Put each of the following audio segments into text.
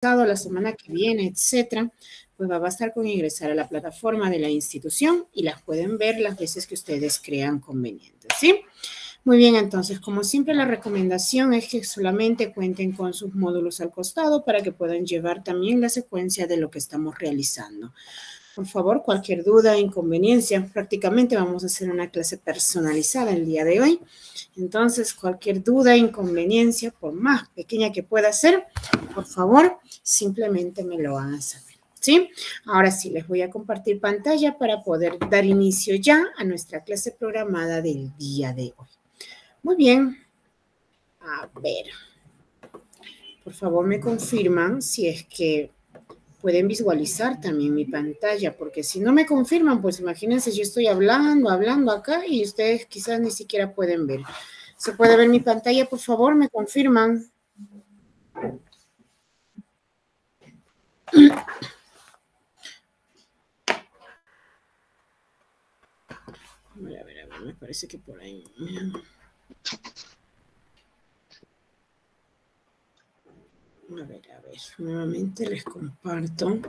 la semana que viene, etcétera, pues va a bastar con ingresar a la plataforma de la institución y las pueden ver las veces que ustedes crean convenientes, ¿sí? Muy bien, entonces, como siempre, la recomendación es que solamente cuenten con sus módulos al costado para que puedan llevar también la secuencia de lo que estamos realizando. Por favor, cualquier duda, inconveniencia, prácticamente vamos a hacer una clase personalizada el día de hoy. Entonces, cualquier duda, inconveniencia, por más pequeña que pueda ser, por favor, simplemente me lo hagan saber, ¿sí? Ahora sí, les voy a compartir pantalla para poder dar inicio ya a nuestra clase programada del día de hoy. Muy bien. A ver. Por favor, me confirman si es que pueden visualizar también mi pantalla, porque si no me confirman, pues imagínense, yo estoy hablando acá y ustedes quizás ni siquiera pueden ver. ¿Se puede ver mi pantalla, por favor? ¿Me confirman? A ver, me parece que por ahí. A ver, nuevamente les comparto.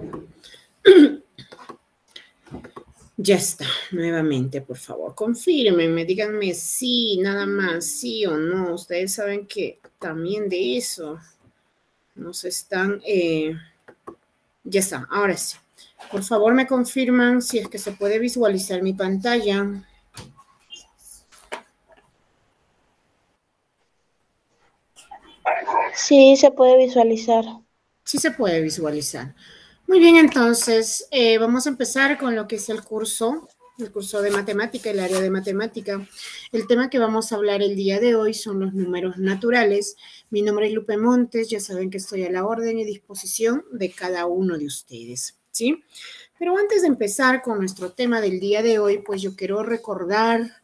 Ya está, nuevamente, por favor, confírmenme, díganme sí, nada más, sí o no. Ustedes saben que también de eso nos están... ya está, ahora sí. Por favor, me confirman si es que se puede visualizar mi pantalla. Sí, se puede visualizar. Sí se puede visualizar. Muy bien, entonces vamos a empezar con lo que es el curso de matemática, el área de matemática. El tema que vamos a hablar el día de hoy son los números naturales. Mi nombre es Lupe Montes, ya saben que estoy a la orden y disposición de cada uno de ustedes, ¿sí? Pero antes de empezar con nuestro tema del día de hoy, pues yo quiero recordar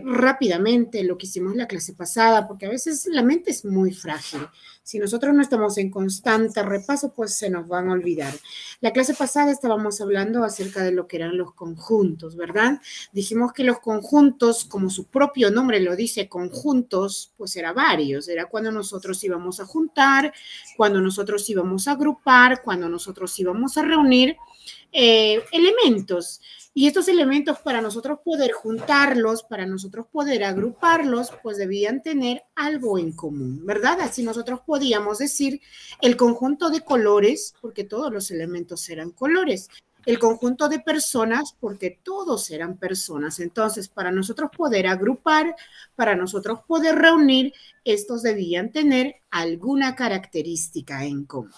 rápidamente lo que hicimos la clase pasada, porque a veces la mente es muy frágil. Si nosotros no estamos en constante repaso, pues se nos van a olvidar. La clase pasada estábamos hablando acerca de lo que eran los conjuntos, ¿verdad? Dijimos que los conjuntos, como su propio nombre lo dice, conjuntos, pues era varios. Era cuando nosotros íbamos a juntar, cuando nosotros íbamos a agrupar, cuando nosotros íbamos a reunir elementos. Y estos elementos, para nosotros poder juntarlos, para nosotros poder agruparlos, pues debían tener algo en común, ¿verdad? Así nosotros podíamos decir el conjunto de colores, porque todos los elementos eran colores. El conjunto de personas, porque todos eran personas. Entonces, para nosotros poder agrupar, para nosotros poder reunir, estos debían tener alguna característica en común.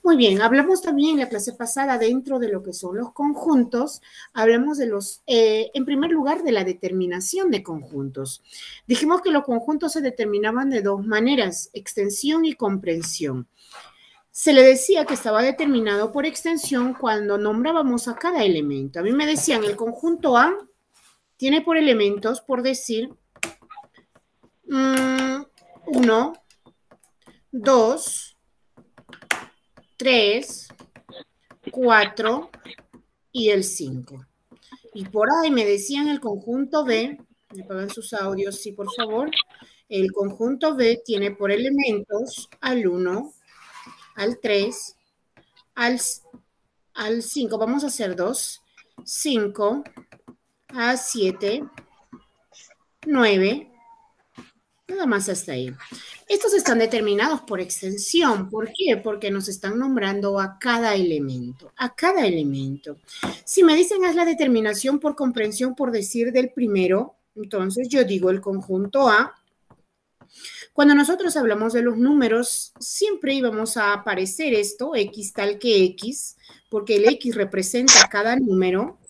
Muy bien, hablamos también en la clase pasada dentro de lo que son los conjuntos, hablamos de los, en primer lugar, de la determinación de conjuntos. Dijimos que los conjuntos se determinaban de dos maneras, extensión y comprensión. Se le decía que estaba determinado por extensión cuando nombrábamos a cada elemento. A mí me decían, el conjunto A tiene por elementos, por decir, 1, 2, 3, 4 y el 5. Y por ahí me decían el conjunto B, me pagan sus audios, sí, por favor. El conjunto B tiene por elementos al 1, al 3, al 5, vamos a hacer 2, 5, a 7, 9, nada más hasta ahí. Estos están determinados por extensión. ¿Por qué? Porque nos están nombrando a cada elemento, a cada elemento. Si me dicen haz la determinación por comprensión, por decir del primero, entonces yo digo el conjunto A. Cuando nosotros hablamos de los números, siempre íbamos a aparecer esto, X tal que X, porque el X representa cada número.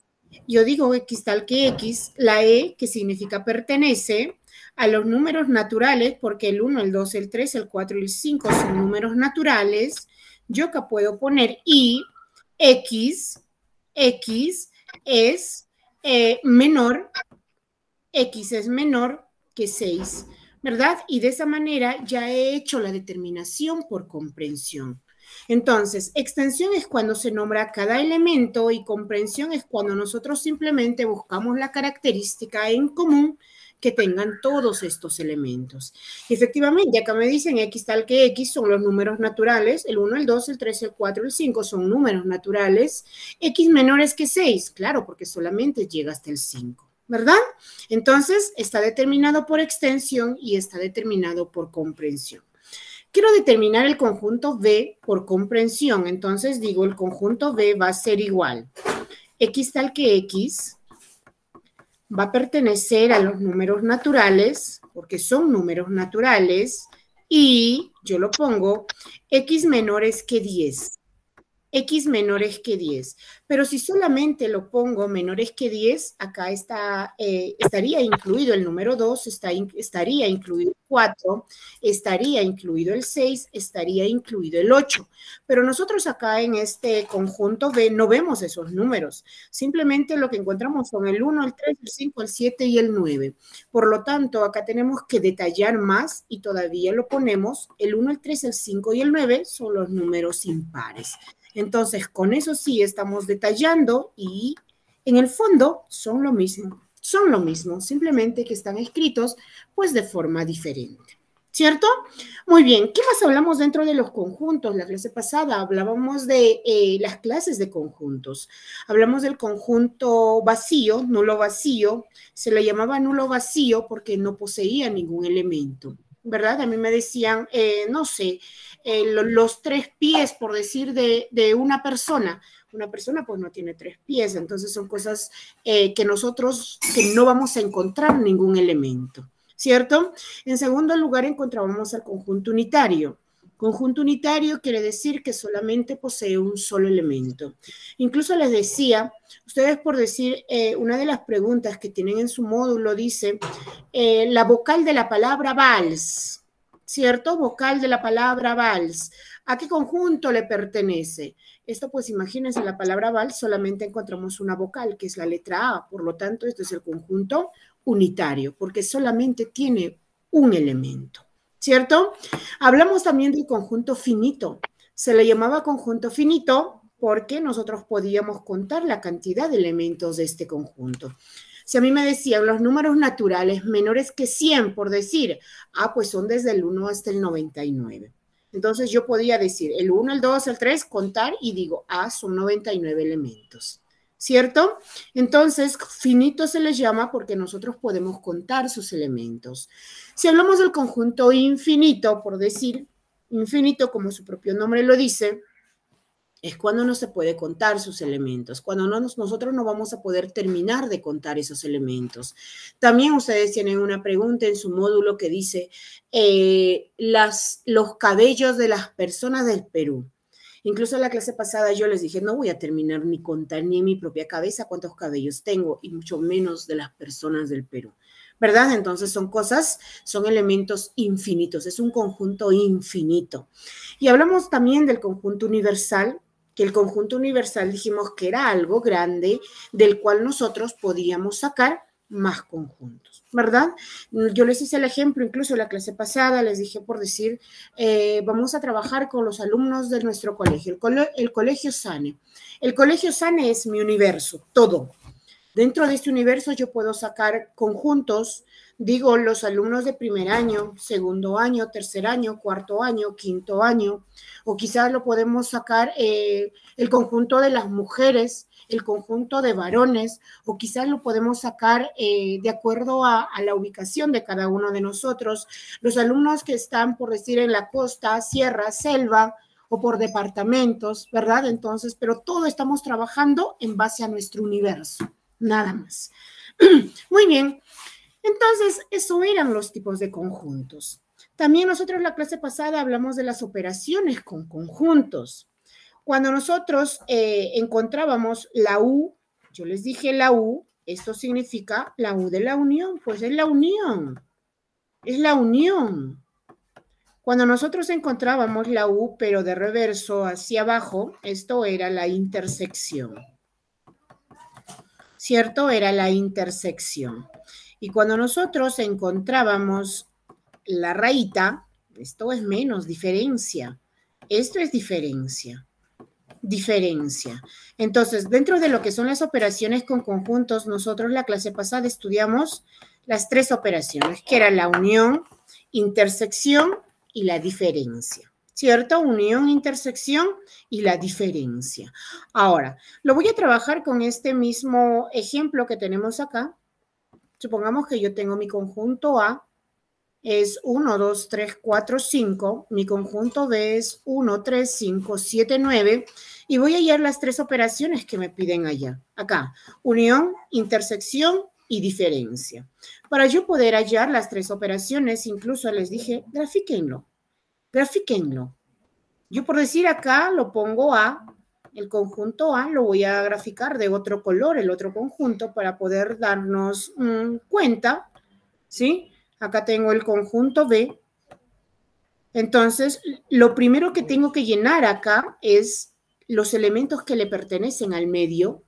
Yo digo X tal que X, la E, que significa pertenece, a los números naturales, porque el 1, el 2, el 3, el 4 y el 5 son números naturales. Yo acá puedo poner Y, X es menor, X es menor que 6, ¿verdad? Y de esa manera ya he hecho la determinación por comprensión. Entonces, extensión es cuando se nombra cada elemento y comprensión es cuando nosotros simplemente buscamos la característica en común que tengan todos estos elementos. Y efectivamente, acá me dicen X tal que X son los números naturales, el 1, el 2, el 3, el 4, el 5 son números naturales, X menores que 6, claro, porque solamente llega hasta el 5. ¿Verdad? Entonces, está determinado por extensión y está determinado por comprensión. Quiero determinar el conjunto V por comprensión. Entonces, digo, el conjunto V va a ser igual. X tal que X va a pertenecer a los números naturales, porque son números naturales, y yo lo pongo X menores que 10. X menores que 10. Pero si solamente lo pongo menores que 10, acá estaría incluido el número 2, estaría incluido el 4, estaría incluido el 6, estaría incluido el 8. Pero nosotros acá en este conjunto B no vemos esos números. Simplemente lo que encontramos son el 1, el 3, el 5, el 7 y el 9. Por lo tanto, acá tenemos que detallar más y todavía lo ponemos. El 1, el 3, el 5 y el 9 son los números impares. Entonces, con eso sí estamos detallando y en el fondo son lo mismo, simplemente que están escritos pues de forma diferente, ¿cierto? Muy bien, ¿qué más hablamos dentro de los conjuntos? La clase pasada hablábamos de las clases de conjuntos. Hablamos del conjunto vacío, nulo vacío, se le llamaba nulo vacío porque no poseía ningún elemento, ¿verdad? A mí me decían, no sé, los 3 pies, por decir, de una persona. Una persona pues no tiene 3 pies, entonces son cosas que no vamos a encontrar ningún elemento, ¿cierto? En segundo lugar encontrábamos al conjunto unitario. Conjunto unitario quiere decir que solamente posee un solo elemento. Incluso les decía, ustedes por decir, una de las preguntas que tienen en su módulo dice, la vocal de la palabra vals, ¿cierto? Vocal de la palabra vals. ¿A qué conjunto le pertenece? Esto, pues, imagínense, la palabra vals solamente encontramos una vocal, que es la letra A. Por lo tanto, esto es el conjunto unitario, porque solamente tiene un elemento, ¿cierto? Hablamos también del conjunto finito. Se le llamaba conjunto finito porque nosotros podíamos contar la cantidad de elementos de este conjunto. Si a mí me decían los números naturales menores que 100, por decir, pues son desde el 1 hasta el 99. Entonces yo podía decir el 1, el 2, el 3, contar y digo, son 99 elementos, ¿cierto? Entonces, finito se les llama porque nosotros podemos contar sus elementos. Si hablamos del conjunto infinito, por decir, infinito como su propio nombre lo dice, es cuando no se puede contar sus elementos, cuando nosotros no vamos a poder terminar de contar esos elementos. También ustedes tienen una pregunta en su módulo que dice los cabellos de las personas del Perú. Incluso en la clase pasada yo les dije, no voy a terminar ni contar ni en mi propia cabeza cuántos cabellos tengo y mucho menos de las personas del Perú, ¿verdad? Entonces son elementos infinitos, es un conjunto infinito. Y hablamos también del conjunto universal, que el conjunto universal dijimos que era algo grande del cual nosotros podíamos sacar más conjuntos, ¿verdad? Yo les hice el ejemplo, incluso en la clase pasada, les dije por decir, vamos a trabajar con los alumnos de nuestro colegio, el colegio SANE. El colegio SANE es mi universo, todo. Dentro de este universo yo puedo sacar conjuntos, digo, los alumnos de primer año, segundo año, tercer año, cuarto año, quinto año, o quizás lo podemos sacar el conjunto de las mujeres, el conjunto de varones, o quizás lo podemos sacar de acuerdo a la ubicación de cada uno de nosotros. Los alumnos que están, por decir, en la costa, sierra, selva, o por departamentos, ¿verdad? Entonces, pero todo estamos trabajando en base a nuestro universo. Nada más. Muy bien. Entonces, eso eran los tipos de conjuntos. También nosotros en la clase pasada hablamos de las operaciones con conjuntos. Cuando nosotros encontrábamos la U, yo les dije la U, esto significa la U de la unión, pues es la unión. Es la unión. Cuando nosotros encontrábamos la U, pero de reverso hacia abajo, esto era la intersección. ¿Cierto? Era la intersección. Y cuando nosotros encontrábamos la rayita, esto es menos, diferencia. Esto es diferencia. Diferencia. Entonces, dentro de lo que son las operaciones con conjuntos, nosotros la clase pasada estudiamos las tres operaciones, que era la unión, intersección y la diferencia, ¿cierto? Unión, intersección y la diferencia. Ahora, lo voy a trabajar con este mismo ejemplo que tenemos acá. Supongamos que yo tengo mi conjunto A, es 1, 2, 3, 4, 5. Mi conjunto B es 1, 3, 5, 7, 9. Y voy a hallar las tres operaciones que me piden allá. Acá, unión, intersección y diferencia. Para yo poder hallar las tres operaciones, incluso les dije, grafíquenlo. Grafíquenlo. Yo por decir acá lo pongo A, el conjunto A lo voy a graficar de otro color, el otro conjunto, para poder darnos cuenta, ¿sí? Acá tengo el conjunto B. Entonces, lo primero que tengo que llenar acá es los elementos que le pertenecen al medio.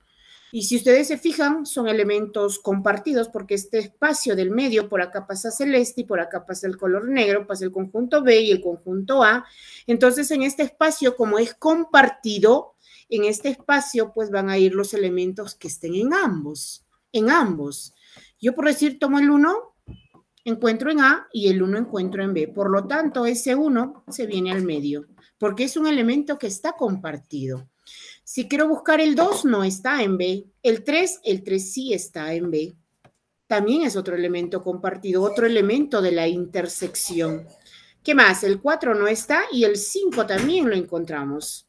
Y si ustedes se fijan, son elementos compartidos porque este espacio del medio, por acá pasa celeste y por acá pasa el color negro, pasa el conjunto B y el conjunto A. Entonces, en este espacio, como es compartido, en este espacio pues van a ir los elementos que estén en ambos, en ambos. Yo por decir, tomo el 1, encuentro en A y el 1 encuentro en B. Por lo tanto, ese 1 se viene al medio porque es un elemento que está compartido. Si quiero buscar el 2, no está en B. El 3 sí está en B. También es otro elemento compartido, otro elemento de la intersección. ¿Qué más? El 4 no está y el 5 también lo encontramos.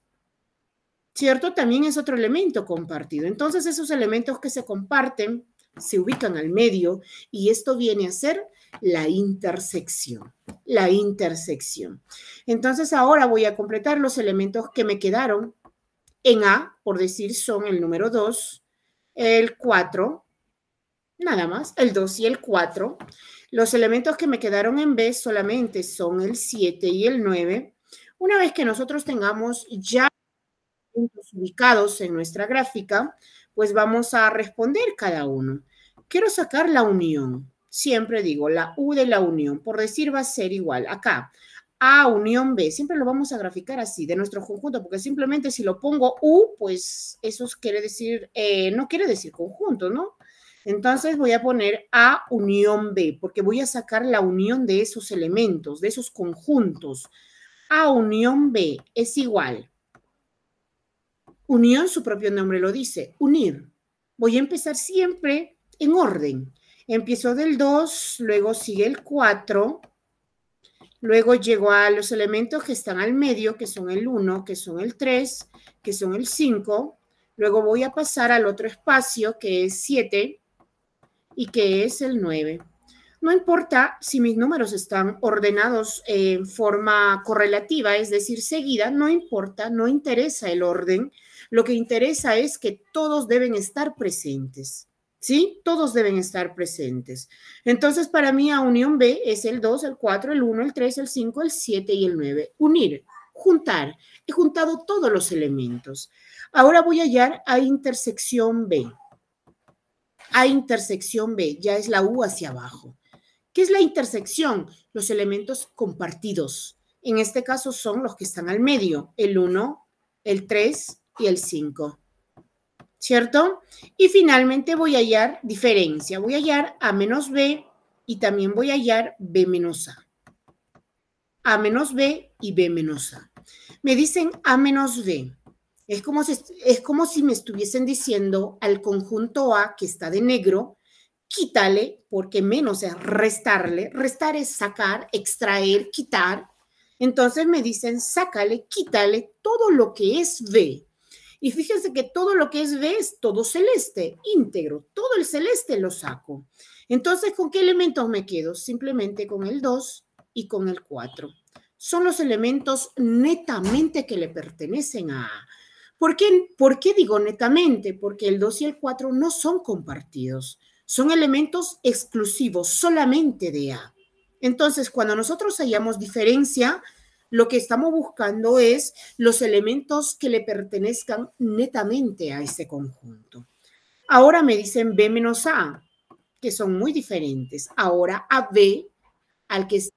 ¿Cierto? También es otro elemento compartido. Entonces, esos elementos que se comparten se ubican al medio y esto viene a ser la intersección. La intersección. Entonces, ahora voy a completar los elementos que me quedaron en A, por decir, son el número 2, el 4, nada más, el 2 y el 4. Los elementos que me quedaron en B solamente son el 7 y el 9. Una vez que nosotros tengamos ya puntos ubicados en nuestra gráfica, pues vamos a responder cada uno. Quiero sacar la unión. Siempre digo la U de la unión. Por decir, va a ser igual. Acá, A unión B. Siempre lo vamos a graficar así, de nuestro conjunto, porque simplemente si lo pongo U, pues eso quiere decir, no quiere decir conjunto, ¿no? Entonces voy a poner A unión B, porque voy a sacar la unión de esos elementos, de esos conjuntos. A unión B es igual. Unión, su propio nombre lo dice, unir. Voy a empezar siempre en orden. Empiezo del 2, luego sigue el 4, luego llego a los elementos que están al medio, que son el 1, que son el 3, que son el 5. Luego voy a pasar al otro espacio, que es 7, y que es el 9. No importa si mis números están ordenados en forma correlativa, es decir, seguida, no importa, no interesa el orden. Lo que interesa es que todos deben estar presentes, ¿sí? Todos deben estar presentes. Entonces, para mí, A unión B es el 2, el 4, el 1, el 3, el 5, el 7 y el 9. Unir, juntar. He juntado todos los elementos. Ahora voy a hallar a intersección B. A intersección B, ya es la U hacia abajo. ¿Qué es la intersección? Los elementos compartidos. En este caso son los que están al medio, el 1, el 3 y el 5. ¿Cierto? Y finalmente voy a hallar diferencia. Voy a hallar A menos B y también voy a hallar B menos A. A menos B y B menos A. Me dicen A menos B. Es como si me estuviesen diciendo al conjunto A que está de negro, quítale, porque menos es restarle. Restar es sacar, extraer, quitar. Entonces me dicen, sácale, quítale todo lo que es B. Y fíjense que todo lo que es B es todo celeste, íntegro. Todo el celeste lo saco. Entonces, ¿con qué elementos me quedo? Simplemente con el 2 y con el 4. Son los elementos netamente que le pertenecen a A. ¿Por qué digo netamente? Porque el 2 y el 4 no son compartidos. Son elementos exclusivos solamente de A. Entonces, cuando nosotros hallamos diferencia, lo que estamos buscando es los elementos que le pertenezcan netamente a ese conjunto. Ahora me dicen B menos A, que son muy diferentes. Ahora a B, al que es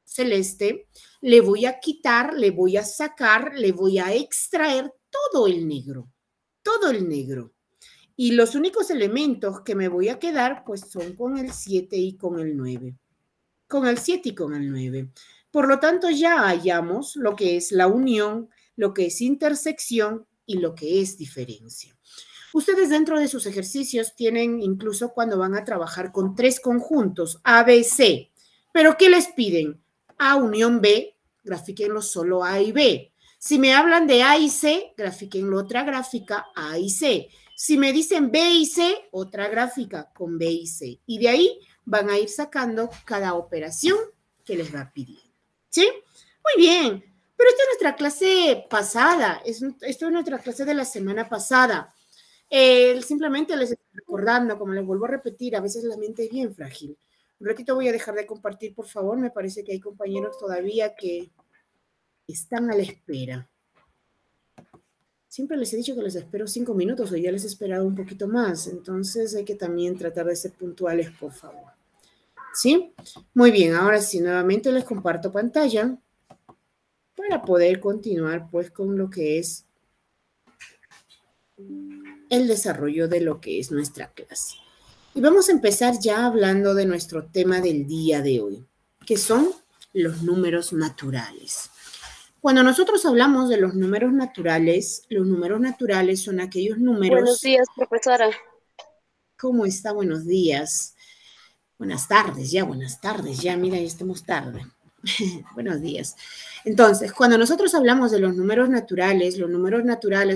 celeste, le voy a quitar, le voy a sacar, le voy a extraer todo el negro. Todo el negro. Y los únicos elementos que me voy a quedar, pues son con el 7 y con el 9. Con el 7 y con el 9. Por lo tanto, ya hallamos lo que es la unión, lo que es intersección y lo que es diferencia. Ustedes dentro de sus ejercicios tienen incluso cuando van a trabajar con 3 conjuntos, A, B, C. ¿Pero qué les piden? A unión B, grafíquenlo solo A y B. Si me hablan de A y C, grafíquenlo otra gráfica, A y C. Si me dicen B y C, otra gráfica con B y C. Y de ahí van a ir sacando cada operación que les va pidiendo. ¿Sí? Muy bien. Pero esta es nuestra clase pasada. Esto es nuestra clase de la semana pasada. Simplemente les estoy recordando, como les vuelvo a repetir, a veces la mente es bien frágil. Un ratito voy a dejar de compartir, por favor. Me parece que hay compañeros todavía que están a la espera. Siempre les he dicho que les espero 5 minutos, o ya les he esperado un poquito más. Entonces hay que también tratar de ser puntuales, por favor. ¿Sí? Muy bien, ahora sí, nuevamente les comparto pantalla para poder continuar, pues, con lo que es el desarrollo de lo que es nuestra clase. Y vamos a empezar ya hablando de nuestro tema del día de hoy, que son los números naturales. Cuando nosotros hablamos de los números naturales son aquellos números... Buenos días, profesora. ¿Cómo está? Buenos días. Buenas tardes, ya, mira, ya estamos tarde. Buenos días. Entonces, cuando nosotros hablamos de los números naturales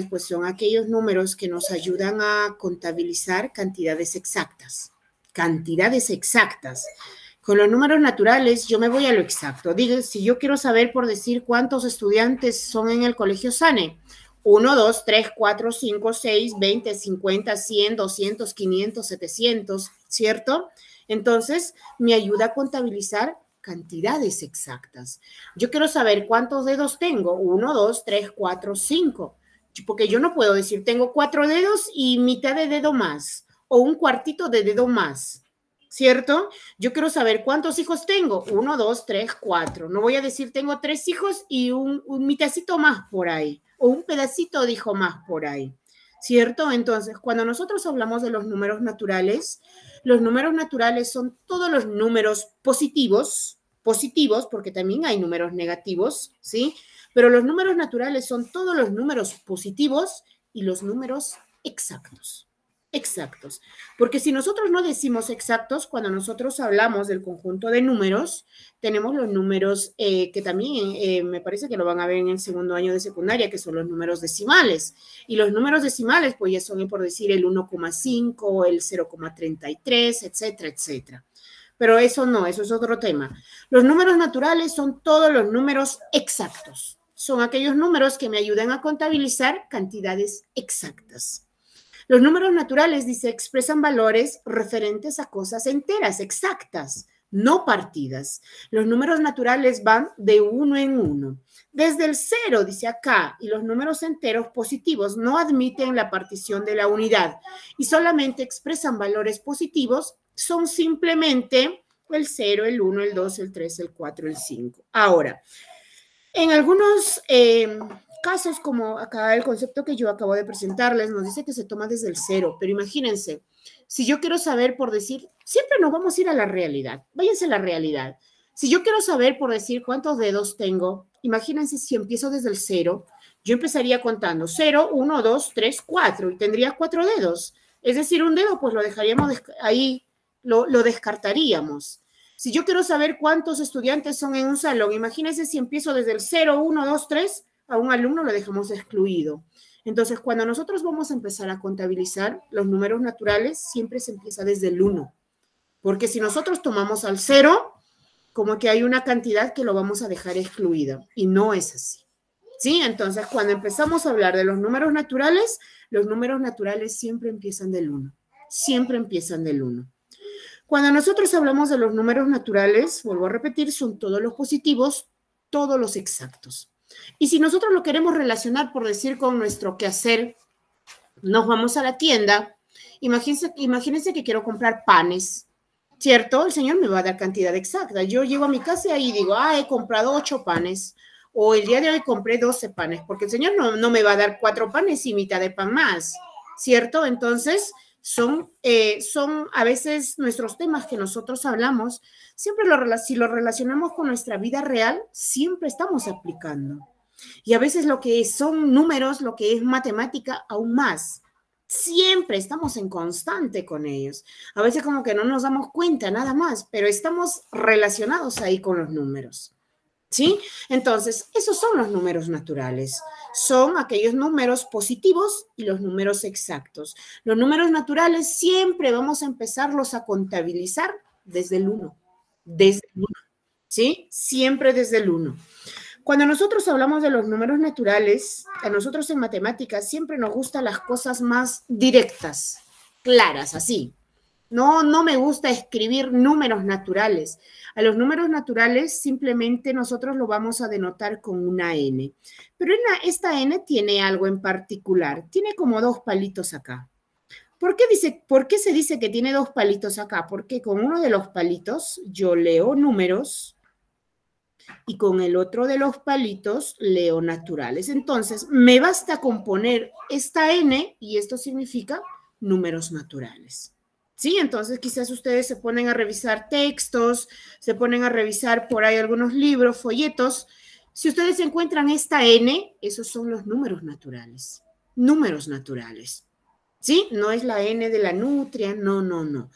pues son aquellos números que nos ayudan a contabilizar cantidades exactas. Cantidades exactas. Con los números naturales yo me voy a lo exacto. Digo, si yo quiero saber, por decir, cuántos estudiantes son en el Colegio Sane. 1, 2, 3, 4, 5, 6, 20, 50, 100, 200, 500, 700, ¿cierto? Entonces, me ayuda a contabilizar cantidades exactas. Yo quiero saber cuántos dedos tengo. 1, 2, 3, 4, 5. Porque yo no puedo decir, tengo 4 dedos y mitad de dedo más. O un cuartito de dedo más. ¿Cierto? Yo quiero saber cuántos hijos tengo. 1, 2, 3, 4. No voy a decir, tengo 3 hijos y un mitacito más por ahí. O un pedacito de hijo más por ahí. ¿Cierto? Entonces, cuando nosotros hablamos de los números naturales son todos los números positivos, porque también hay números negativos, ¿sí? Pero los números naturales son todos los números positivos y los números exactos. Exactos. Porque si nosotros no decimos exactos, cuando nosotros hablamos del conjunto de números, tenemos los números que también me parece que lo van a ver en el segundo año de secundaria, que son los números decimales. Y los números decimales, pues ya son, por decir, el 1,5, el 0,33, etcétera, etcétera. Pero eso no, eso es otro tema. Los números naturales son todos los números exactos. Son aquellos números que me ayudan a contabilizar cantidades exactas. Los números naturales, dice, expresan valores referentes a cosas enteras, exactas, no partidas. Los números naturales van de 1 en 1. Desde el 0, dice acá, y los números enteros positivos no admiten la partición de la unidad y solamente expresan valores positivos, son simplemente el 0, el 1, el 2, el 3, el 4, el 5. Ahora, en algunos casos, como acá el concepto que yo acabo de presentarles, nos dice que se toma desde el 0, pero imagínense, si yo quiero saber, por decir, siempre nos vamos a ir a la realidad, váyanse a la realidad. Si yo quiero saber, por decir, cuántos dedos tengo, imagínense si empiezo desde el 0, yo empezaría contando 0, 1, 2, 3, 4 y tendría 4 dedos. Es decir, un dedo, pues lo dejaríamos ahí, lo descartaríamos. Si yo quiero saber cuántos estudiantes son en un salón, imagínense si empiezo desde el 0, 1, 2, 3, a un alumno lo dejamos excluido. Entonces, cuando nosotros vamos a empezar a contabilizar los números naturales, siempre se empieza desde el 1. Porque si nosotros tomamos al 0, como que hay una cantidad que lo vamos a dejar excluida. Y no es así. ¿Sí? Entonces, cuando empezamos a hablar de los números naturales siempre empiezan del 1. Siempre empiezan del 1. Cuando nosotros hablamos de los números naturales, vuelvo a repetir, son todos los positivos, todos los exactos. Y si nosotros lo queremos relacionar, por decir, con nuestro quehacer, nos vamos a la tienda, imagínense que quiero comprar panes, ¿cierto? El Señor me va a dar cantidad exacta. Yo llego a mi casa y digo, he comprado 8 panes, o el día de hoy compré 12 panes, porque el Señor no me va a dar 4 panes y mitad de pan más. ¿cierto? Entonces, son a veces nuestros temas que nosotros hablamos, siempre si lo relacionamos con nuestra vida real, siempre estamos aplicando. Y a veces lo que son números, lo que es matemática, aún más. Siempre estamos en constante con ellos. A veces como que no nos damos cuenta nada más, pero estamos relacionados ahí con los números. ¿Sí? Entonces, esos son los números naturales. Son aquellos números positivos y los números exactos. Los números naturales siempre vamos a empezarlos a contabilizar desde el 1. Desde el 1. ¿Sí? Siempre desde el 1. Cuando nosotros hablamos de los números naturales, a nosotros en matemáticas siempre nos gustan las cosas más directas, claras, así. No me gusta escribir números naturales. A los números naturales simplemente nosotros lo vamos a denotar con una N. Pero esta N tiene algo en particular. Tiene como 2 palitos acá. ¿Por qué se dice que tiene 2 palitos acá? Porque con uno de los palitos yo leo números y con el otro de los palitos leo naturales. Entonces, me basta con poner esta N y esto significa números naturales. ¿Sí? Entonces quizás ustedes se ponen a revisar textos, se ponen a revisar por ahí algunos libros, folletos. Si ustedes encuentran esta N, esos son los números naturales. Números naturales. ¿Sí? No es la N de la nutria, no.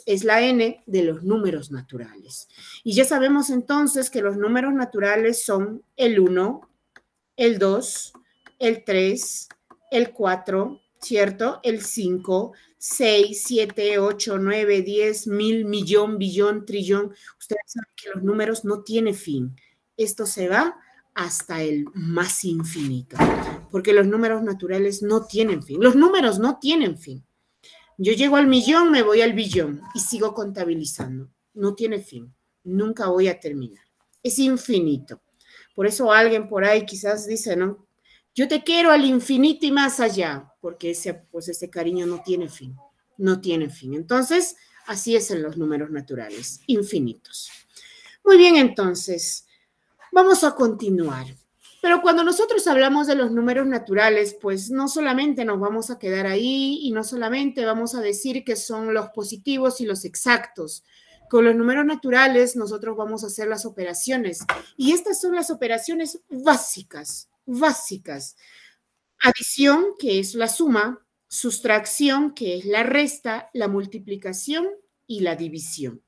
Es la N de los números naturales. Y ya sabemos entonces que los números naturales son el 1, el 2, el 3, el 4, ¿cierto? El 5, 6, 7, 8, 9, 10, 1000, millón, billón, trillón. Ustedes saben que los números no tienen fin. Esto se va hasta el más infinito, porque los números naturales no tienen fin. Los números no tienen fin. Yo llego al millón, me voy al billón y sigo contabilizando. No tiene fin. Nunca voy a terminar. Es infinito. Por eso alguien por ahí quizás dice, ¿no? Yo te quiero al infinito y más allá, porque ese cariño no tiene fin. No tiene fin. Entonces, así es en los números naturales, infinitos. Muy bien, entonces, vamos a continuar. Pero cuando nosotros hablamos de los números naturales, pues no solamente nos vamos a quedar ahí y no solamente vamos a decir que son los positivos y los exactos. Con los números naturales nosotros vamos a hacer las operaciones y estas son las operaciones básicas. Adición, que es la suma, sustracción, que es la resta, la multiplicación y la división.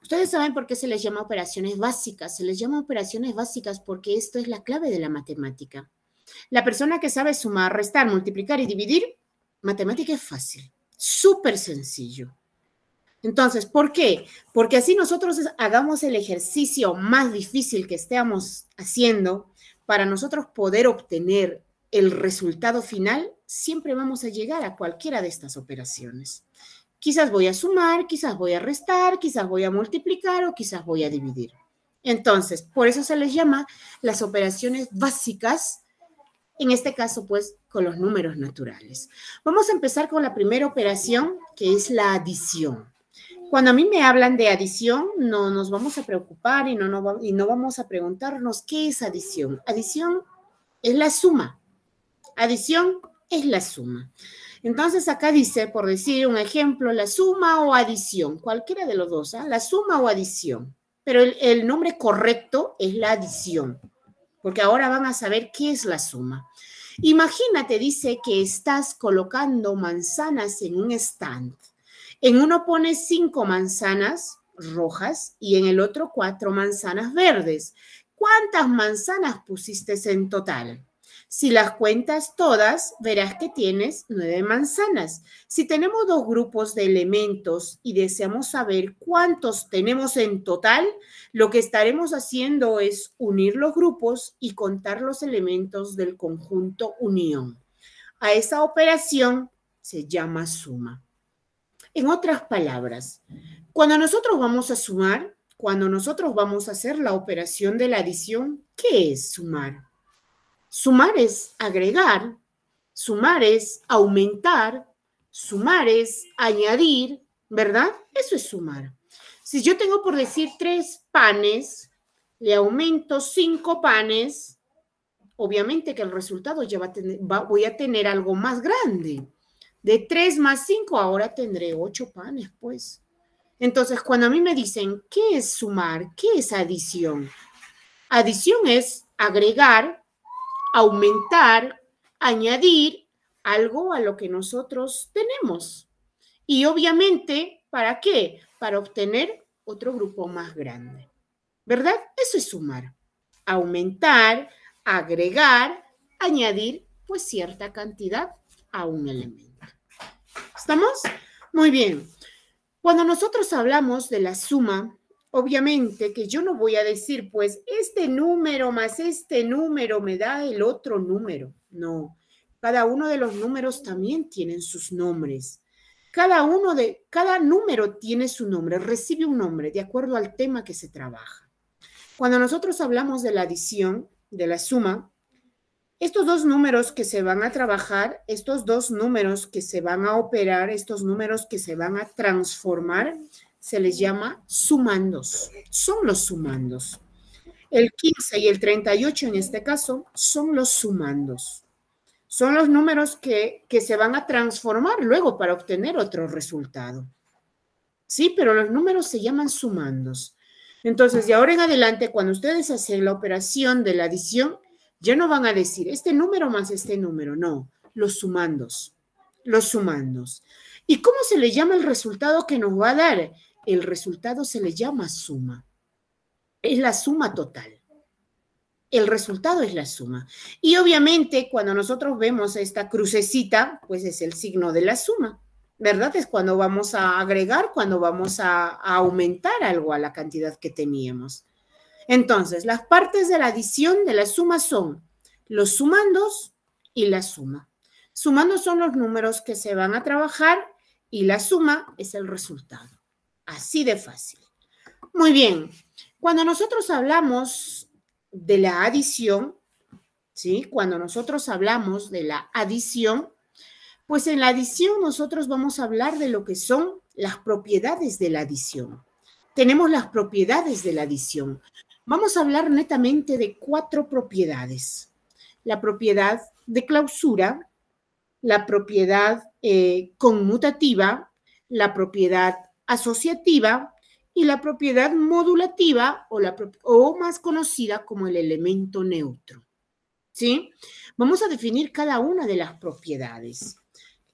Ustedes saben por qué se les llama operaciones básicas. Se les llama operaciones básicas porque esto es la clave de la matemática. La persona que sabe sumar, restar, multiplicar y dividir, matemática es fácil, súper sencillo. Entonces, ¿por qué? Porque así nosotros hagamos el ejercicio más difícil que estemos haciendo, para nosotros poder obtener el resultado final, siempre vamos a llegar a cualquiera de estas operaciones. Quizás voy a sumar, quizás voy a restar, quizás voy a multiplicar o quizás voy a dividir. Entonces, por eso se les llama las operaciones básicas, en este caso, pues, con los números naturales. Vamos a empezar con la primera operación, que es la adición. Cuando a mí me hablan de adición, no nos vamos a preocupar y no vamos a preguntarnos qué es adición. Adición es la suma. Adición es la suma. Entonces acá dice, por decir un ejemplo, la suma o adición, cualquiera de los dos, ¿eh? La suma o adición. Pero el nombre correcto es la adición, porque ahora van a saber qué es la suma. Imagínate, dice que estás colocando manzanas en un stand. En uno pones 5 manzanas rojas y en el otro 4 manzanas verdes. ¿Cuántas manzanas pusiste en total? Si las cuentas todas, verás que tienes 9 manzanas. Si tenemos 2 grupos de elementos y deseamos saber cuántos tenemos en total, lo que estaremos haciendo es unir los grupos y contar los elementos del conjunto unión. A esa operación se llama suma. En otras palabras, cuando nosotros vamos a sumar, cuando nosotros vamos a hacer la operación de la adición, ¿qué es sumar? Sumar es agregar, sumar es aumentar, sumar es añadir, ¿verdad? Eso es sumar. Si yo tengo por decir 3 panes, le aumento 5 panes, obviamente que el resultado ya voy a tener algo más grande. De 3 más 5, ahora tendré 8 panes, pues. Entonces, cuando a mí me dicen, ¿qué es sumar? ¿Qué es adición? Adición es agregar, aumentar, añadir algo a lo que nosotros tenemos. Y obviamente, ¿para qué? Para obtener otro grupo más grande. ¿Verdad? Eso es sumar. Aumentar, agregar, añadir, pues cierta cantidad a un elemento. ¿Estamos? Muy bien. Cuando nosotros hablamos de la suma, obviamente que yo no voy a decir, pues, este número más este número me da el otro número. No. Cada uno de los números también tienen sus nombres. Cada número tiene su nombre, recibe un nombre de acuerdo al tema que se trabaja. Cuando nosotros hablamos de la adición, de la suma, estos dos números que se van a trabajar, estos dos números que se van a operar, estos números que se van a transformar, se les llama sumandos. Son los sumandos. El 15 y el 38 en este caso son los sumandos. Son los números que se van a transformar luego para obtener otro resultado. Sí, pero los números se llaman sumandos. Entonces, de ahora en adelante, cuando ustedes hacen la operación de la adición, ya no van a decir este número más este número, no, los sumandos, los sumandos. ¿Y cómo se le llama el resultado que nos va a dar? El resultado se le llama suma. Es la suma total. El resultado es la suma. Y obviamente, cuando nosotros vemos esta crucecita, pues es el signo de la suma. ¿Verdad? Es cuando vamos a agregar, cuando vamos a aumentar algo a la cantidad que teníamos. Entonces, las partes de la adición de la suma son los sumandos y la suma. Sumandos son los números que se van a trabajar y la suma es el resultado. Así de fácil. Muy bien. Cuando nosotros hablamos de la adición, ¿sí? Cuando nosotros hablamos de la adición, pues en la adición nosotros vamos a hablar de lo que son las propiedades de la adición. Tenemos las propiedades de la adición. Vamos a hablar netamente de 4 propiedades. La propiedad de clausura, la propiedad conmutativa, la propiedad asociativa y la propiedad modulativa o más conocida como el elemento neutro. ¿Sí? Vamos a definir cada una de las propiedades.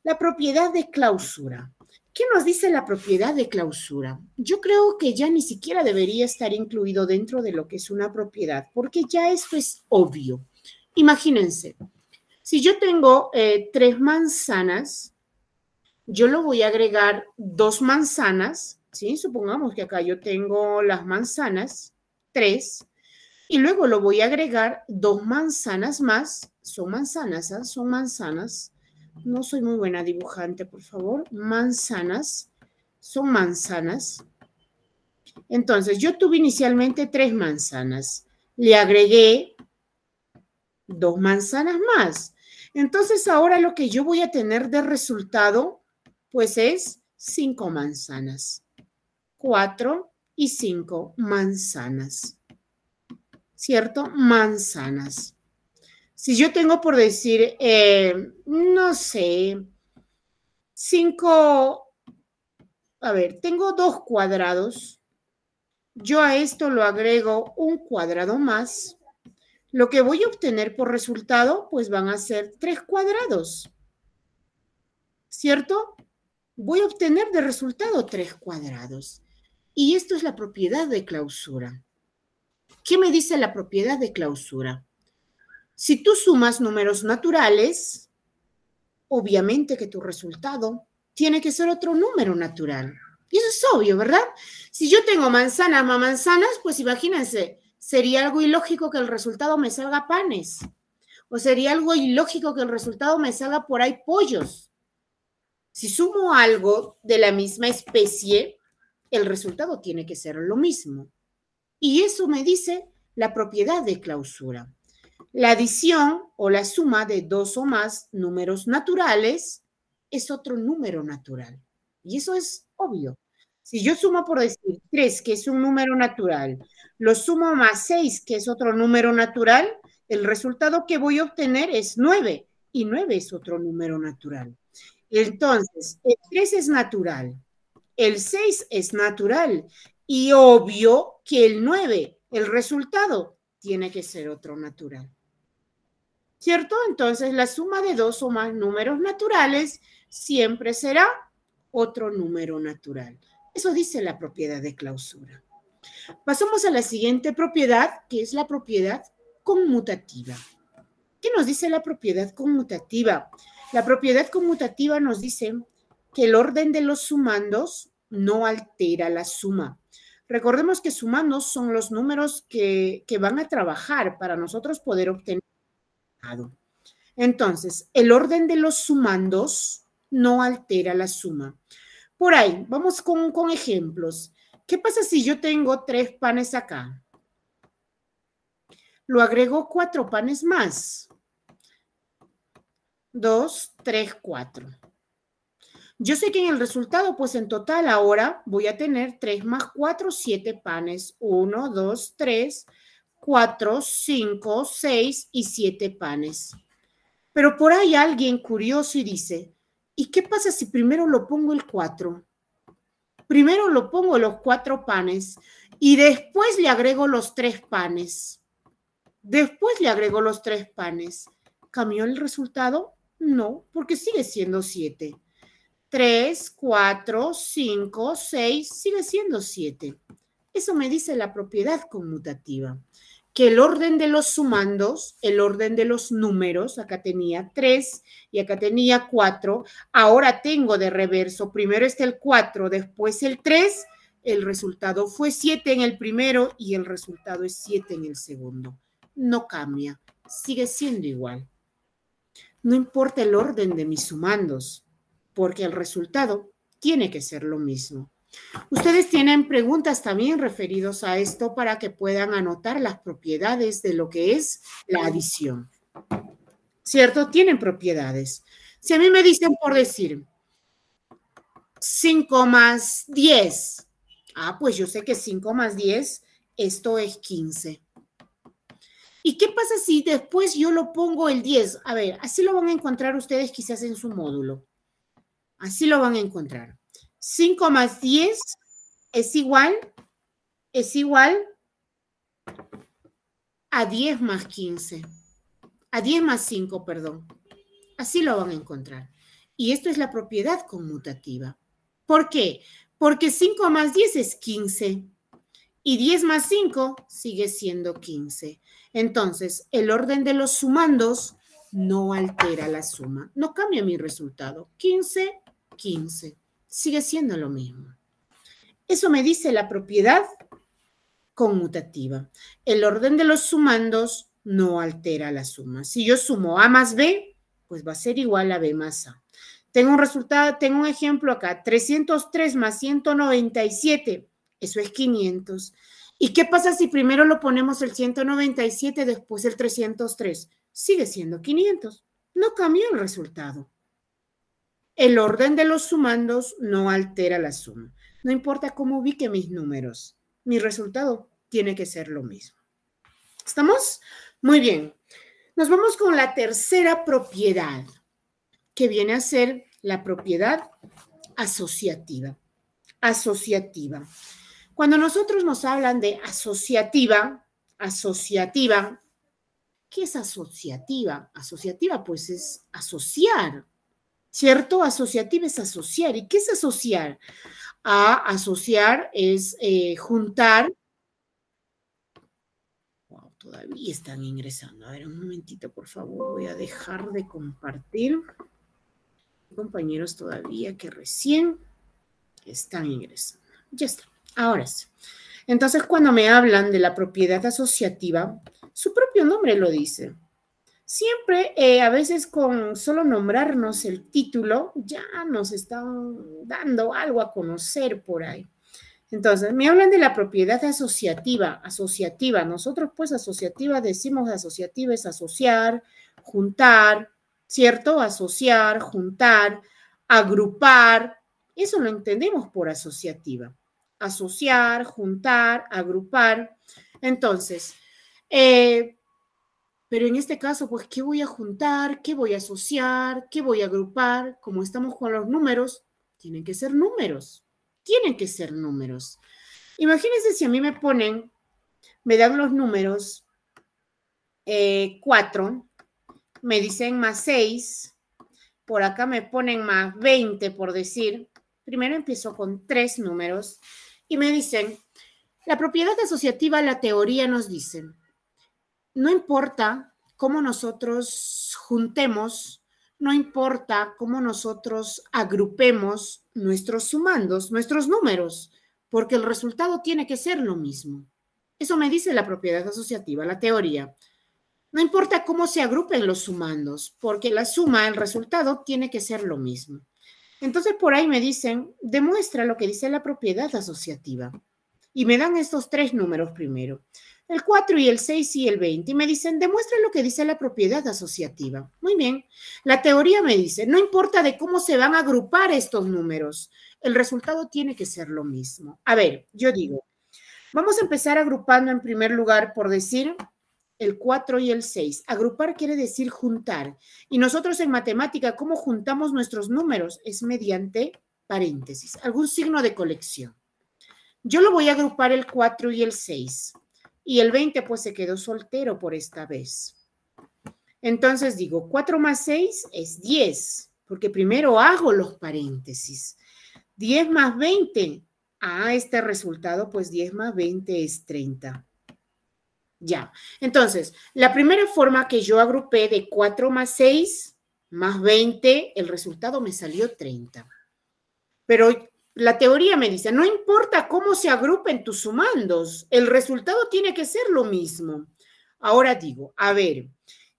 La propiedad de clausura. ¿Qué nos dice la propiedad de clausura? Yo creo que ya ni siquiera debería estar incluido dentro de lo que es una propiedad, porque ya esto es obvio. Imagínense, si yo tengo 3 manzanas, yo lo voy a agregar 2 manzanas, ¿sí? Supongamos que acá yo tengo las manzanas, 3, y luego lo voy a agregar 2 manzanas más, son manzanas, ¿eh? Son manzanas. No soy muy buena dibujante, por favor. Manzanas, son manzanas. Entonces, yo tuve inicialmente 3 manzanas. Le agregué 2 manzanas más. Entonces, ahora lo que yo voy a tener de resultado, pues es 5 manzanas. 4 y 5 manzanas. ¿Cierto? Manzanas. Si yo tengo por decir, no sé, 5, a ver, tengo 2 cuadrados. Yo a esto lo agrego un cuadrado más. Lo que voy a obtener por resultado, pues van a ser 3 cuadrados. ¿Cierto? Voy a obtener de resultado 3 cuadrados. Y esto es la propiedad de clausura. ¿Qué me dice la propiedad de clausura? Si tú sumas números naturales, obviamente que tu resultado tiene que ser otro número natural. Y eso es obvio, ¿verdad? Si yo tengo manzanas más manzanas, pues imagínense, sería algo ilógico que el resultado me salga panes. O sería algo ilógico que el resultado me salga por ahí pollos. Si sumo algo de la misma especie, el resultado tiene que ser lo mismo. Y eso me dice la propiedad de clausura. La adición o la suma de 2 o más números naturales es otro número natural. Y eso es obvio. Si yo sumo por decir 3, que es un número natural, lo sumo más 6, que es otro número natural, El resultado que voy a obtener es 9 y 9 es otro número natural. Entonces, el 3 es natural, el 6 es natural y obvio que el 9, el resultado, tiene que ser otro natural. ¿Cierto? Entonces, la suma de dos o más números naturales siempre será otro número natural. Eso dice la propiedad de clausura. Pasamos a la siguiente propiedad, que es la propiedad conmutativa. ¿Qué nos dice la propiedad conmutativa? La propiedad conmutativa nos dice que el orden de los sumandos no altera la suma. Recordemos que sumandos son los números que van a trabajar para nosotros poder obtener. Entonces, el orden de los sumandos no altera la suma. Por ahí, vamos con ejemplos. ¿Qué pasa si yo tengo 3 panes acá? Lo agrego 4 panes más. 2, 3, 4. Yo sé que en el resultado, pues en total ahora voy a tener 3 más 4, 7 panes. 1, 2, 3, 4, 5, 6 y 7 panes. Pero por ahí alguien curioso y dice, ¿y qué pasa si primero lo pongo el 4? Primero lo pongo los 4 panes y después le agrego los 3 panes. Después le agrego los 3 panes. ¿Cambió el resultado? No, porque sigue siendo 7. 3, 4, 5, 6, sigue siendo 7. Eso me dice la propiedad conmutativa. Que el orden de los sumandos, el orden de los números, acá tenía 3 y acá tenía 4, ahora tengo de reverso, primero está el 4, después el 3, el resultado fue 7 en el primero y el resultado es 7 en el segundo. No cambia, sigue siendo igual. No importa el orden de mis sumandos, porque el resultado tiene que ser lo mismo. Ustedes tienen preguntas también referidos a esto para que puedan anotar las propiedades de lo que es la adición. ¿Cierto? Tienen propiedades. Si a mí me dicen por decir 5 más 10, pues yo sé que 5 más 10, esto es 15. ¿Y qué pasa si después yo lo pongo el 10? A ver, así lo van a encontrar ustedes quizás en su módulo. Así lo van a encontrar. 5 más 10 es igual a 10 más 15. A 10 más 5, perdón. Así lo van a encontrar. Y esto es la propiedad conmutativa. ¿Por qué? Porque 5 más 10 es 15. Y 10 más 5 sigue siendo 15. Entonces, el orden de los sumandos no altera la suma. No cambia mi resultado. 15, 15. Sigue siendo lo mismo. Eso me dice la propiedad conmutativa. El orden de los sumandos no altera la suma. Si yo sumo A más B, pues va a ser igual a B más A. Tengo un resultado, tengo un ejemplo acá. 303 más 197. Eso es 500. ¿Y qué pasa si primero lo ponemos el 197, después el 303? Sigue siendo 500. No cambió el resultado. El orden de los sumandos no altera la suma. No importa cómo ubique mis números. Mi resultado tiene que ser lo mismo. ¿Estamos? Muy bien. Nos vamos con la tercera propiedad, que viene a ser la propiedad asociativa. Asociativa. Cuando nosotros nos hablan de asociativa, ¿qué es asociativa? Asociativa, pues es asociar, ¿cierto? Asociativa es asociar. ¿Y qué es asociar? Asociar es juntar. Wow, todavía están ingresando. A ver, un momentito, por favor. Voy a dejar de compartir. Compañeros todavía que recién están ingresando. Ya está. Ahora sí. Entonces, cuando me hablan de la propiedad asociativa, su propio nombre lo dice. Siempre, a veces con solo nombrarnos el título, ya nos están dando algo a conocer por ahí. Entonces, me hablan de la propiedad asociativa. Nosotros pues asociativa decimos asociativa es asociar, juntar, ¿cierto? Asociar, juntar, agrupar. Eso lo entendemos por asociativa. Asociar, juntar, agrupar. Entonces, Pero en este caso, pues, ¿qué voy a juntar? ¿Qué voy a asociar? ¿Qué voy a agrupar? Como estamos con los números, tienen que ser números. Tienen que ser números. Imagínense si a mí me dan los números 4, me dicen más 6, por acá me ponen más 20, por decir. Primero empiezo con 3 números y me dicen, la propiedad asociativa, la teoría nos dice, no importa cómo nosotros juntemos, no importa cómo nosotros agrupemos nuestros sumandos, nuestros números, porque el resultado tiene que ser lo mismo. Eso me dice la propiedad asociativa, la teoría. No importa cómo se agrupen los sumandos, porque la suma, el resultado, tiene que ser lo mismo. Entonces, por ahí me dicen, demuestra lo que dice la propiedad asociativa. Y me dan estos 3 números primero, el 4 y el 6 y el 20. Y me dicen, demuestra lo que dice la propiedad asociativa. Muy bien. La teoría me dice, no importa de cómo se van a agrupar estos números, el resultado tiene que ser lo mismo. A ver, yo digo, vamos a empezar agrupando en primer lugar, por decir, el 4 y el 6. Agrupar quiere decir juntar. Y nosotros en matemática, ¿cómo juntamos nuestros números? Es mediante paréntesis, algún signo de colección. Yo lo voy a agrupar el 4 y el 6. Y el 20 pues se quedó soltero por esta vez. Entonces digo, 4 más 6 es 10, porque primero hago los paréntesis. 10 más 20. Este resultado, pues 10 más 20 es 30. Ya, entonces, la primera forma que yo agrupé de 4 más 6 más 20, el resultado me salió 30. Pero la teoría me dice, no importa cómo se agrupen tus sumandos, el resultado tiene que ser lo mismo. Ahora digo, a ver,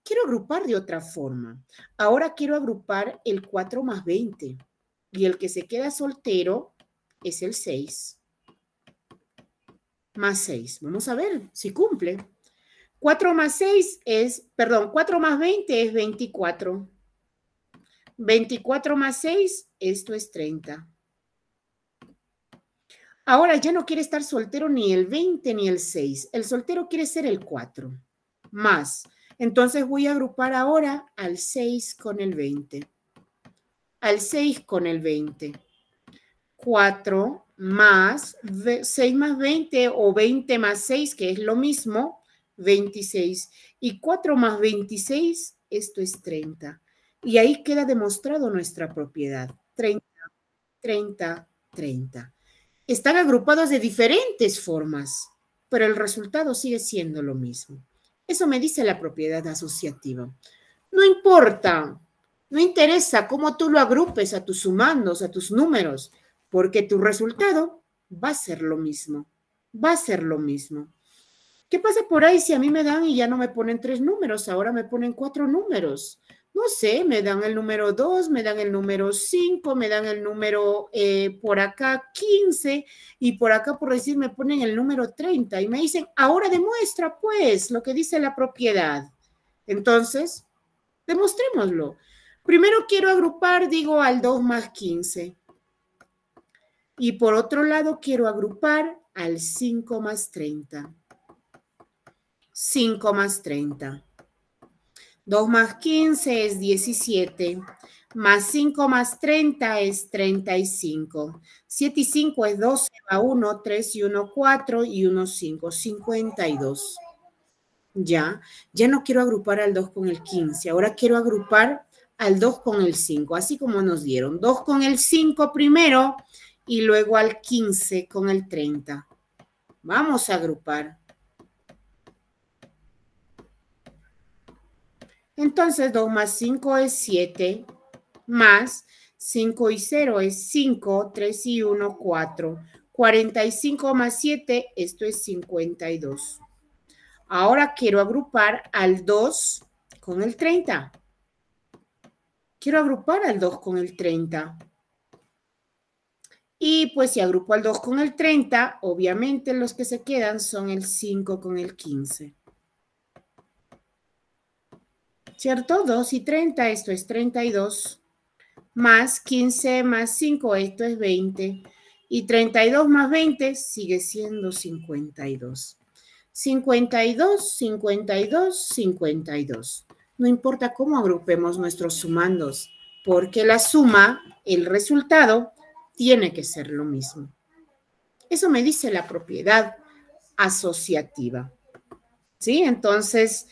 quiero agrupar de otra forma. Ahora quiero agrupar el 4 más 20 y el que se queda soltero es el 6 más 6. Vamos a ver si cumple. 4 más 6 es, perdón, 4 más 20 es 24. 24 más 6, esto es 30. Ahora ya no quiere estar soltero ni el 20 ni el 6. El soltero quiere ser el 4. Más. Entonces voy a agrupar ahora al 6 con el 20. Al 6 con el 20. 4 más 6 más 20 o 20 más 6, que es lo mismo, 26. Y 4 más 26, esto es 30. Y ahí queda demostrado nuestra propiedad. 30, 30, 30. Están agrupados de diferentes formas, pero el resultado sigue siendo lo mismo. Eso me dice la propiedad asociativa. No importa, no interesa cómo tú lo agrupes a tus sumandos, a tus números, porque tu resultado va a ser lo mismo. Va a ser lo mismo. ¿Qué pasa por ahí si a mí me dan y ya no me ponen 3 números, ahora me ponen 4 números? No sé, me dan el número 2, me dan el número 5, me dan el número por acá 15 y por acá, por decir, me ponen el número 30 y me dicen, ahora demuestra pues lo que dice la propiedad. Entonces, demostrémoslo. Primero quiero agrupar, digo, al 2 más 15. Y por otro lado quiero agrupar al 5 más 30. 5 más 30. 2 más 15 es 17, más 5 más 30 es 35. 7 y 5 es 12, va 1, 3 y 1, 4 y 1, 5, 52. Ya no quiero agrupar al 2 con el 15, ahora quiero agrupar al 2 con el 5, así como nos dieron. 2 con el 5 primero y luego al 15 con el 30. Vamos a agrupar. Entonces, 2 más 5 es 7, más 5 y 0 es 5, 3 y 1, 4. 45 más 7, esto es 52. Ahora quiero agrupar al 2 con el 30. Quiero agrupar al 2 con el 30. Y pues si agrupo al 2 con el 30, obviamente los que se quedan son el 5 con el 15. ¿Cierto? 2 y 30, esto es 32. Más 15 más 5, esto es 20. Y 32 más 20 sigue siendo 52. 52, 52, 52. No importa cómo agrupemos nuestros sumandos, porque la suma, el resultado, tiene que ser lo mismo. Eso me dice la propiedad asociativa. ¿Sí? Entonces,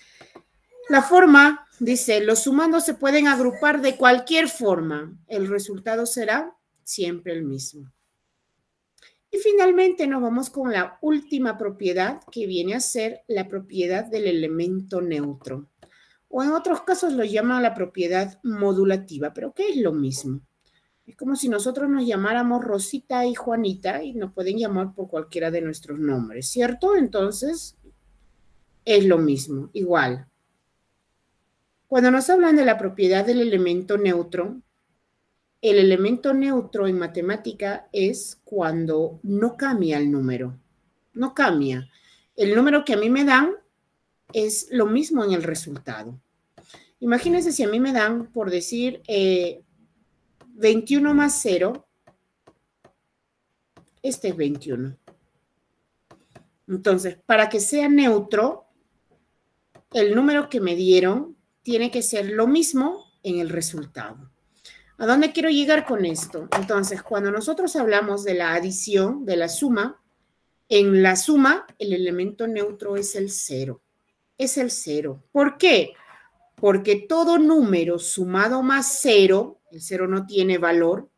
la forma, dice, los sumandos se pueden agrupar de cualquier forma. El resultado será siempre el mismo. Y finalmente nos vamos con la última propiedad, que viene a ser la propiedad del elemento neutro. O en otros casos lo llaman la propiedad modulativa, pero que es lo mismo. Es como si nosotros nos llamáramos Rosita y Juanita y nos pueden llamar por cualquiera de nuestros nombres, ¿cierto? Entonces, es lo mismo, igual. Cuando nos hablan de la propiedad del elemento neutro, el elemento neutro en matemática es cuando no cambia el número. No cambia. El número que a mí me dan es lo mismo en el resultado. Imagínense si a mí me dan, por decir, 21 más 0, este es 21. Entonces, para que sea neutro, el número que me dieron tiene que ser lo mismo en el resultado. ¿A dónde quiero llegar con esto? Entonces, cuando nosotros hablamos de la adición, de la suma, en la suma el elemento neutro es el 0. Es el 0. ¿Por qué? Porque todo número sumado más 0, el 0 no tiene valor,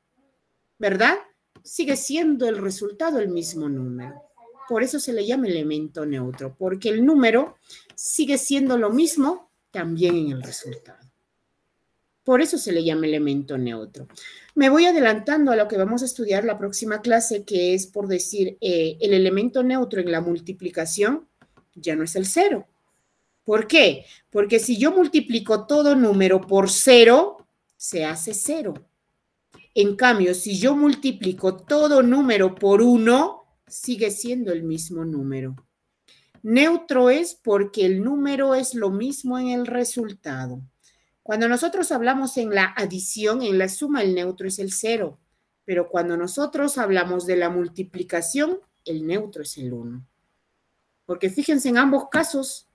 ¿verdad? Sigue siendo el resultado el mismo número. Por eso se le llama elemento neutro, porque el número sigue siendo lo mismo también en el resultado. Por eso se le llama elemento neutro. Me voy adelantando a lo que vamos a estudiar la próxima clase, que es, por decir, el elemento neutro en la multiplicación ya no es el 0. ¿Por qué? Porque si yo multiplico todo número por 0, se hace 0. En cambio, si yo multiplico todo número por 1, sigue siendo el mismo número. Neutro es porque el número es lo mismo en el resultado. Cuando nosotros hablamos en la adición, en la suma, el neutro es el 0. Pero cuando nosotros hablamos de la multiplicación, el neutro es el 1. Porque fíjense, en ambos casos,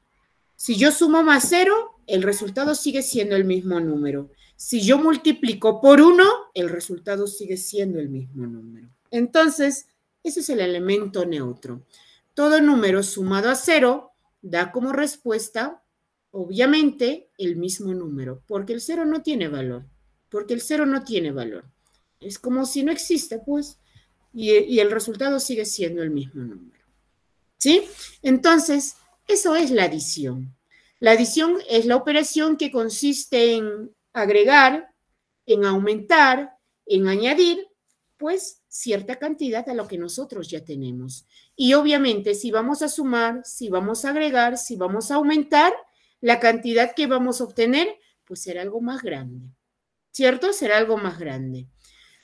si yo sumo más 0, el resultado sigue siendo el mismo número. Si yo multiplico por 1, el resultado sigue siendo el mismo número. Entonces, ese es el elemento neutro. Todo número sumado a 0 da como respuesta, obviamente, el mismo número, porque el 0 no tiene valor. Porque el 0 no tiene valor. Es como si no existe, pues, y el resultado sigue siendo el mismo número. ¿Sí? Entonces, eso es la adición. La adición es la operación que consiste en agregar, en aumentar, en añadir, pues, cierta cantidad a lo que nosotros ya tenemos. Y obviamente, si vamos a sumar, si vamos a agregar, si vamos a aumentar, la cantidad que vamos a obtener, pues será algo más grande. ¿Cierto? Será algo más grande.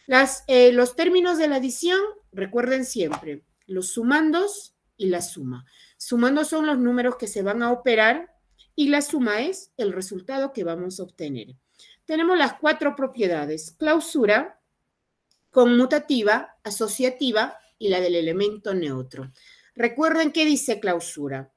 Los términos de la adición, recuerden siempre, los sumandos y la suma. Sumando son los números que se van a operar y la suma es el resultado que vamos a obtener. Tenemos las 4 propiedades: clausura, conmutativa, asociativa y la del elemento neutro. Recuerden qué dice clausura.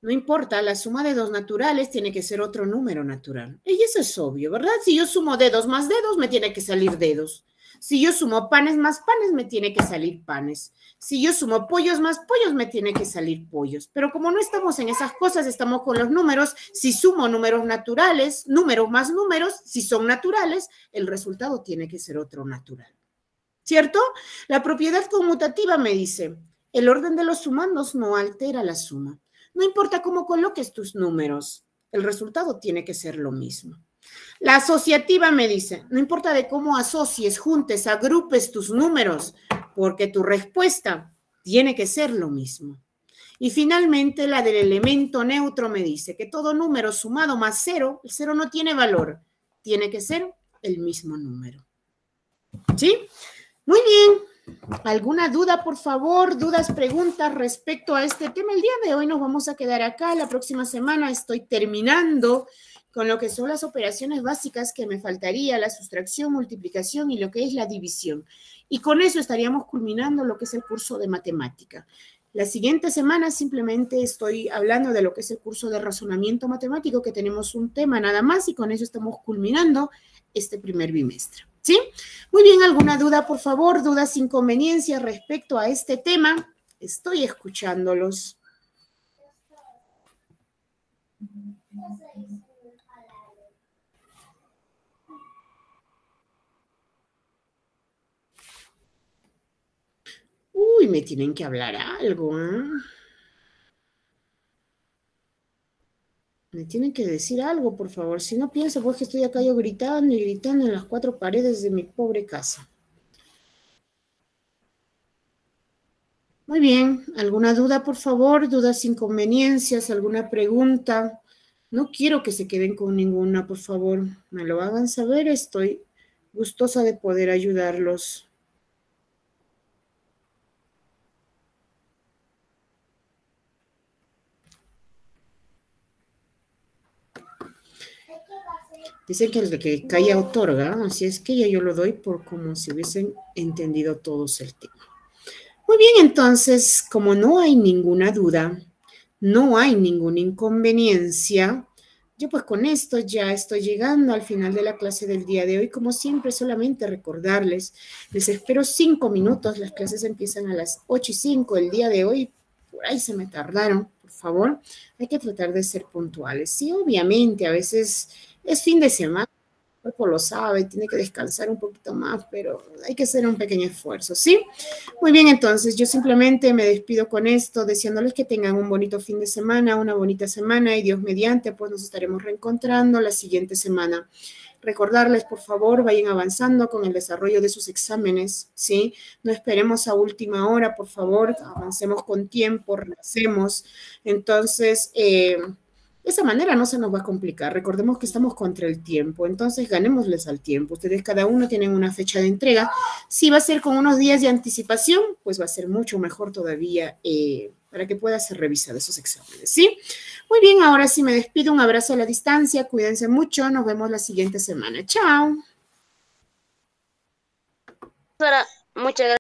No importa, la suma de 2 naturales tiene que ser otro número natural. Y eso es obvio, ¿verdad? Si yo sumo dedos más dedos, me tiene que salir dedos. Si yo sumo panes más panes, me tiene que salir panes. Si yo sumo pollos más pollos, me tiene que salir pollos. Pero como no estamos en esas cosas, estamos con los números. Si sumo números naturales, números más números, si son naturales, el resultado tiene que ser otro natural. ¿Cierto? La propiedad conmutativa me dice, el orden de los sumandos no altera la suma. No importa cómo coloques tus números, el resultado tiene que ser lo mismo. La asociativa me dice, no importa de cómo asocies, juntes, agrupes tus números, porque tu respuesta tiene que ser lo mismo. Y finalmente la del elemento neutro me dice que todo número sumado más 0, el 0 no tiene valor, tiene que ser el mismo número. ¿Sí? Muy bien. ¿Alguna duda, por favor? ¿Dudas, preguntas respecto a este tema? El día de hoy nos vamos a quedar acá. La próxima semana estoy terminando con lo que son las operaciones básicas que me faltaría, la sustracción, multiplicación y lo que es la división. Y con eso estaríamos culminando lo que es el curso de matemática. La siguiente semana simplemente estoy hablando de lo que es el curso de razonamiento matemático, que tenemos un tema nada más y con eso estamos culminando este primer bimestre. ¿Sí? Muy bien, ¿alguna duda, por favor? ¿Dudas, inconveniencias respecto a este tema? Estoy escuchándolos. Uy, me tienen que hablar algo, ¿eh? Me tienen que decir algo, por favor. Si no pienso, pues que estoy acá yo gritando y gritando en las cuatro paredes de mi pobre casa. Muy bien. ¿Alguna duda, por favor? ¿Dudas, inconveniencias? ¿Alguna pregunta? No quiero que se queden con ninguna, por favor. Me lo hagan saber. Estoy gustosa de poder ayudarlos. Dicen que el que calla otorga, así es que ya yo lo doy por como si hubiesen entendido todos el tema. Muy bien, entonces, como no hay ninguna duda, no hay ninguna inconveniencia, yo pues con esto ya estoy llegando al final de la clase del día de hoy. Como siempre, solamente recordarles, les espero 5 minutos, las clases empiezan a las 8:05 el día de hoy, por ahí se me tardaron, por favor, hay que tratar de ser puntuales. Sí, obviamente, a veces es fin de semana, el cuerpo lo sabe, tiene que descansar un poquito más, pero hay que hacer un pequeño esfuerzo, ¿sí? Muy bien, entonces yo simplemente me despido con esto, deseándoles que tengan un bonito fin de semana, una bonita semana y Dios mediante, pues nos estaremos reencontrando la siguiente semana. Recordarles, por favor, vayan avanzando con el desarrollo de sus exámenes, ¿sí? No esperemos a última hora, por favor, avancemos con tiempo, relajemos. Entonces, de esa manera no se nos va a complicar. Recordemos que estamos contra el tiempo, entonces ganémosles al tiempo. Ustedes cada uno tienen una fecha de entrega. Si va a ser con unos días de anticipación, pues va a ser mucho mejor todavía para que pueda ser revisado esos exámenes, ¿sí? Muy bien, ahora sí me despido. Un abrazo a la distancia. Cuídense mucho. Nos vemos la siguiente semana. Chao. Muchas gracias.